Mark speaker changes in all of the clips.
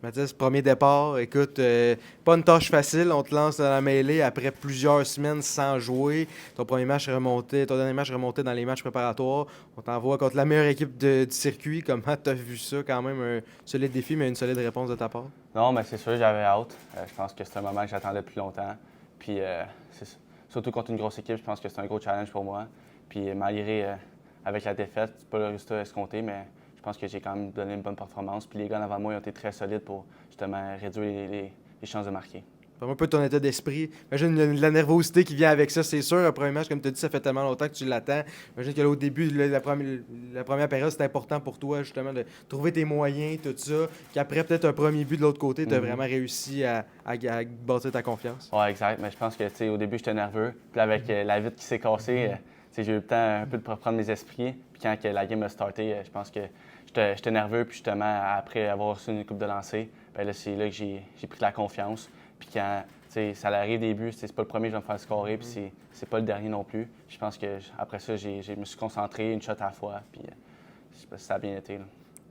Speaker 1: Mathis, premier départ, écoute, pas une tâche facile, on te lance dans la mêlée après plusieurs semaines sans jouer. Ton premier match remonté, ton dernier match remonté dans les matchs préparatoires. On t'envoie contre la meilleure équipe du circuit. Comment t'as vu ça? Quand même un solide défi, mais une solide réponse de ta part.
Speaker 2: Non, mais c'est sûr, j'avais hâte. Je pense que c'est un moment que j'attendais depuis longtemps. Puis, surtout contre une grosse équipe, je pense que c'est un gros challenge pour moi. Puis, malgré avec la défaite, c'est pas le résultat escompté, mais je pense que j'ai quand même donné une bonne performance. Puis, les gars avant moi ils ont été très solides pour justement réduire les chances de marquer.
Speaker 1: Parle-moi un peu de ton état d'esprit. Imagine la nervosité qui vient avec ça, c'est sûr. Un premier match, comme tu as dit, ça fait tellement longtemps que tu l'attends. Imagine que là, au début, la première période, c'était important pour toi, justement, de trouver tes moyens, tout ça. Qu'après, peut-être un premier but de l'autre côté, tu as vraiment réussi à bâtir ta confiance.
Speaker 2: Ouais, exact. Mais je pense que tu sais, au début, j'étais nerveux. Puis, avec la vitre qui s'est cassée, tu sais, j'ai eu le temps un peu de reprendre mes esprits. Puis, quand que la game a starté, je pense que j'étais nerveux. Puis, justement, après avoir reçu une coupe de lancer, ben là, c'est là que j'ai pris de la confiance. Puis quand ça arrive des buts, c'est pas le premier que je vais me faire scorer, puis c'est pas le dernier non plus. Je pense que après ça, je me suis concentré une shot à la fois, puis je sais pas si ça a bien été. Là.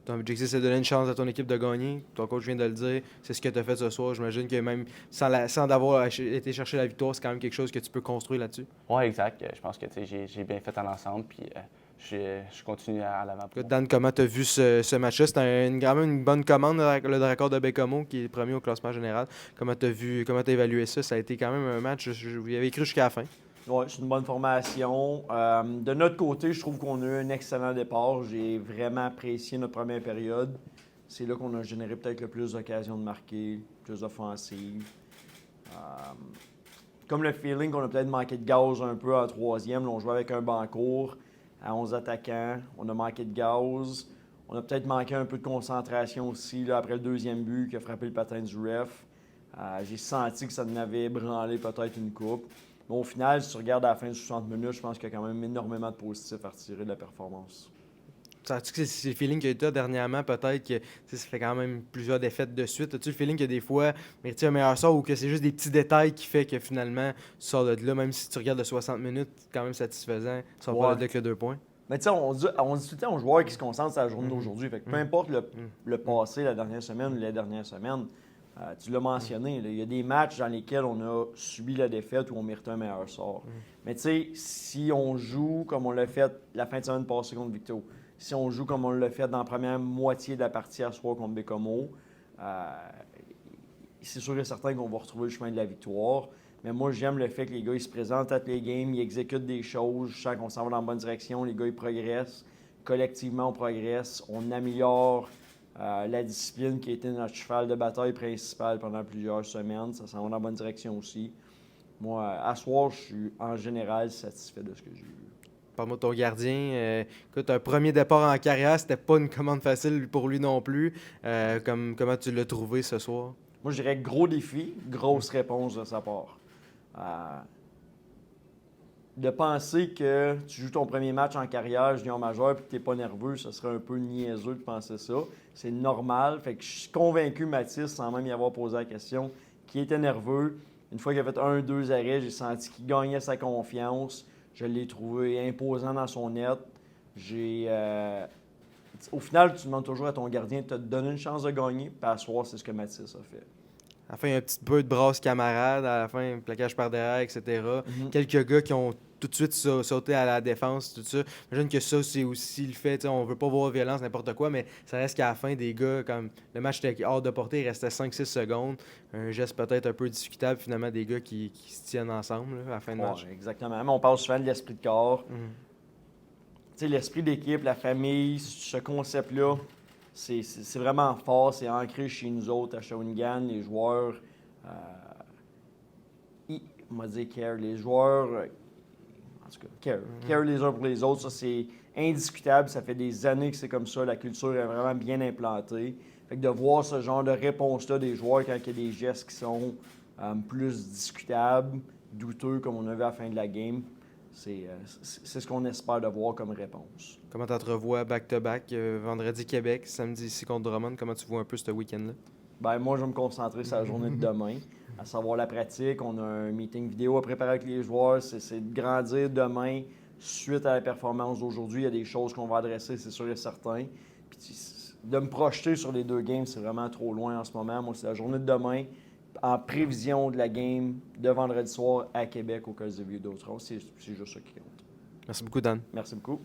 Speaker 1: Ton objectif, c'est de donner une chance à ton équipe de gagner. Ton coach vient de le dire. C'est ce que tu as fait ce soir. J'imagine que même sans avoir été chercher la victoire, c'est quand même quelque chose que tu peux construire là-dessus.
Speaker 2: Ouais, exact. Je pense que j'ai bien fait en ensemble, puis je continue à l'avant pour moi.
Speaker 1: Dan, comment tu as vu ce match-là? C'était quand même une bonne commande, le record de Bécomo, qui est premier au classement général. Comment tu as vu, comment tu évalué ça? Ça a été quand même un match, vous y avez cru jusqu'à la fin.
Speaker 3: Oui, c'est une bonne formation. De notre côté, je trouve qu'on a eu un excellent départ. J'ai vraiment apprécié notre première période. C'est là qu'on a généré peut-être le plus d'occasions de marquer, plus d'offensives. Comme le feeling qu'on a peut-être manqué de gaz un peu en troisième. Là, on jouait avec un banc court à 11 attaquants. On a manqué de gaz. On a peut-être manqué un peu de concentration aussi là, après le deuxième but qui a frappé le patin du ref. J'ai senti que ça en avait ébranlé peut-être une coupe. Mais au final, si tu regardes à la fin de 60 minutes, je pense qu'il y a quand même énormément de positifs à retirer de la performance.
Speaker 1: Sens-tu que c'est le feeling que tu as dernièrement, peut-être que ça fait quand même plusieurs défaites de suite. As-tu le feeling que des fois, mérite un meilleur sort ou que c'est juste des petits détails qui fait que finalement, tu sors de là, même si tu regardes le 60 minutes, quand même satisfaisant, tu sors pas de là avec le 2 points?
Speaker 3: Mais tu sais, on dit tout le temps aux joueurs qui se concentrent sur la journée d'aujourd'hui. Fait que peu importe le passé, la dernière semaine ou les dernières semaines, tu l'as mentionné, là, il y a des matchs dans lesquels on a subi la défaite ou on méritait un meilleur sort. Mais tu sais, si on joue comme on l'a fait la fin de semaine passée contre Victo, si on joue comme on l'a fait dans la première moitié de la partie à soir contre Bécomo, c'est sûr et certain qu'on va retrouver le chemin de la victoire. Mais moi, j'aime le fait que les gars ils se présentent à tous les games, ils exécutent des choses. Je sens qu'on s'en va dans la bonne direction. Les gars, ils progressent. Collectivement, on progresse. On améliore la discipline qui a été notre cheval de bataille principal pendant plusieurs semaines. Ça s'en va dans la bonne direction aussi. Moi, à soir, je suis en général satisfait de ce que j'ai vu.
Speaker 1: Parle-moi de ton gardien. Écoute, un premier départ en carrière, c'était pas une commande facile pour lui non plus. Comment tu l'as trouvé ce soir?
Speaker 3: Moi, je dirais gros défi, grosse réponse de sa part. De penser que tu joues ton premier match en carrière junior majeur et que tu n'es pas nerveux, ce serait un peu niaiseux de penser ça. C'est normal. Fait que je suis convaincu, Mathis, sans même y avoir posé la question, qu'il était nerveux. Une fois qu'il a fait un, deux arrêts, j'ai senti qu'il gagnait sa confiance. Je l'ai trouvé imposant dans son net. Au final, tu demandes toujours à ton gardien de te donner une chance de gagner. Puis à soir, c'est ce que Mathis a fait.
Speaker 1: À la fin, il y a un petit peu de brasse camarade. À la fin, plaquage par derrière, etc. Quelques gars qui ont tout de suite sauté à la défense, tout ça. J'imagine que ça, c'est aussi le fait. On veut pas voir violence, n'importe quoi, mais ça reste qu'à la fin, des gars, comme le match était hors de portée, il restait 5-6 secondes. Un geste peut-être un peu discutable, finalement, des gars qui se tiennent ensemble là, à la fin de match.
Speaker 3: Ouais, exactement. Mais on parle souvent de l'esprit de corps. Tu sais, l'esprit d'équipe, la famille, ce concept-là, c'est vraiment fort. C'est ancré chez nous autres à Shawinigan. Les joueurs, on va dire care. Les joueurs, en tout cas, care. Care les uns pour les autres, ça c'est indiscutable. Ça fait des années que c'est comme ça. La culture est vraiment bien implantée. Fait que de voir ce genre de réponse-là des joueurs quand il y a des gestes qui sont plus discutables, douteux, comme on a vu à la fin de la game, c'est ce qu'on espère de voir comme réponse.
Speaker 1: Comment tu entrevois back-to-back, vendredi Québec, samedi ici contre Drummond? Comment tu vois un peu ce week-end-là?
Speaker 3: Ben, moi, je vais me concentrer sur la journée de demain, à savoir la pratique. On a un meeting vidéo à préparer avec les joueurs. C'est de grandir demain suite à la performance d'aujourd'hui. Il y a des choses qu'on va adresser, c'est sûr et certain. Puis de me projeter sur les 2 games, c'est vraiment trop loin en ce moment. Moi, c'est la journée de demain, en prévision de la game de vendredi soir à Québec au Colisée Vidéotron. C'est juste ça qui compte.
Speaker 1: Merci beaucoup, Dan.
Speaker 3: Merci beaucoup.